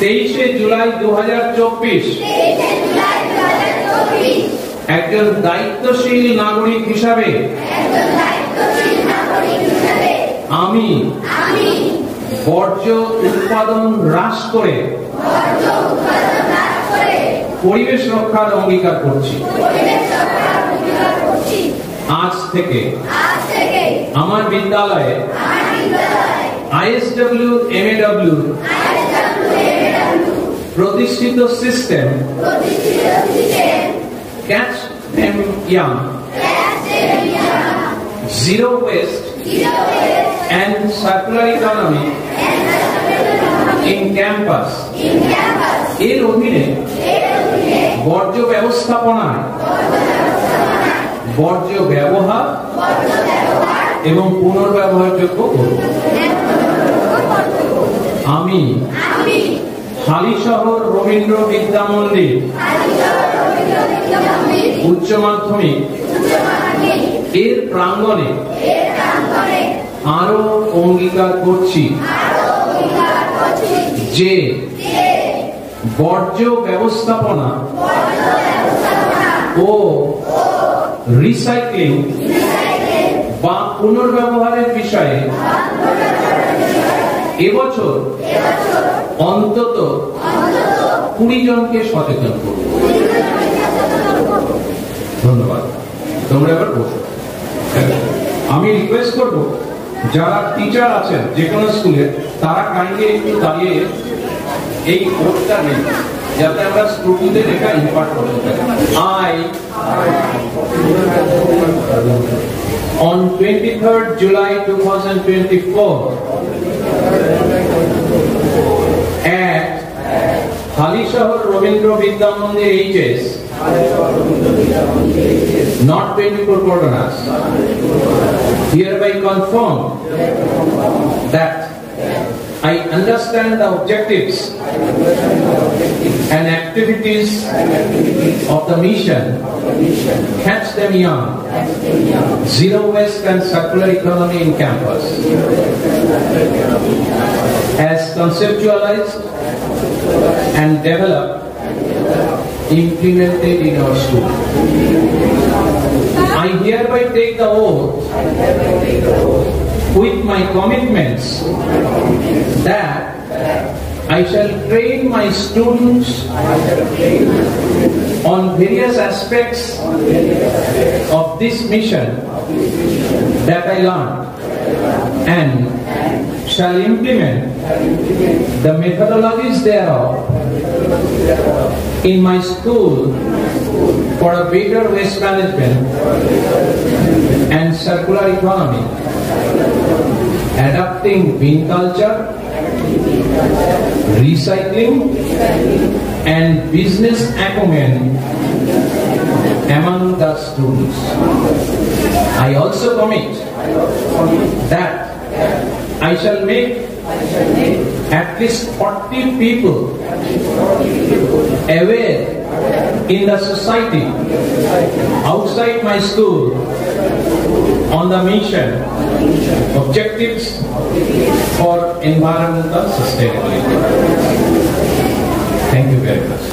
23 জুলাই 2024 একজন দায়িত্বশীল নাগরিক হিসাবে আমি বর্জ্য উৎপাদন হ্রাস করে পরিবেশ রক্ষার অঙ্গীকার করছি। আজ থেকে আমার বিদ্যালয়ে ISW MAW প্রতিষ্ঠিত system Catch Them Young, Zero Waste and Circular Economy in Campus এর অধীনে বর্জ্য ব্যবস্থাপনায় বর্জ্য ব্যবহার এবং পুনর্ব্যবহারযোগ্য করব। আমি হালিশহর রবীন্দ্র বিদ্যা মন্দির উচ্চ মাধ্যমিক এর প্রাঙ্গণে আরো অঙ্গীকার করছি যে বর্জ্য ব্যবস্থাপনা ও রিসাইক্লিং বা পুনর্ব্যবহারের বিষয়ে এবছর অন্তত 20 জনকে সচেতন করব। ধন্যবাদ। তোমরা এবার বসো। আমি রিকোয়েস্ট করব যারা টিচার আছেন যে কোনো স্কুলে তারা কাইন্ডলি একটু দাঁড়িয়ে এই কোডটা নেই যাতে আমরা স্টুডেন্টদের এটা ইম্পার্ট করতে পারি। On 23rd July 2024 at Halishahar Robindra Vidya Mandir HS, not 24 Cordonas, hereby confirm that I understand the objectives and activities of the mission Catch Them Young, Zero Waste and Circular Economy in Campus, as conceptualized and developed, implemented in our school. I hereby take the oath with my commitments that I shall train my students on various aspects of this mission that I learned and shall implement the methodologies thereof in my school for a better waste management and circular economy, adapting bin culture, recycling and business acumen among the students. I also commit that I shall make at least 40 people aware in the society outside my school on the mission objectives for environmental sustainability. Thank you very much.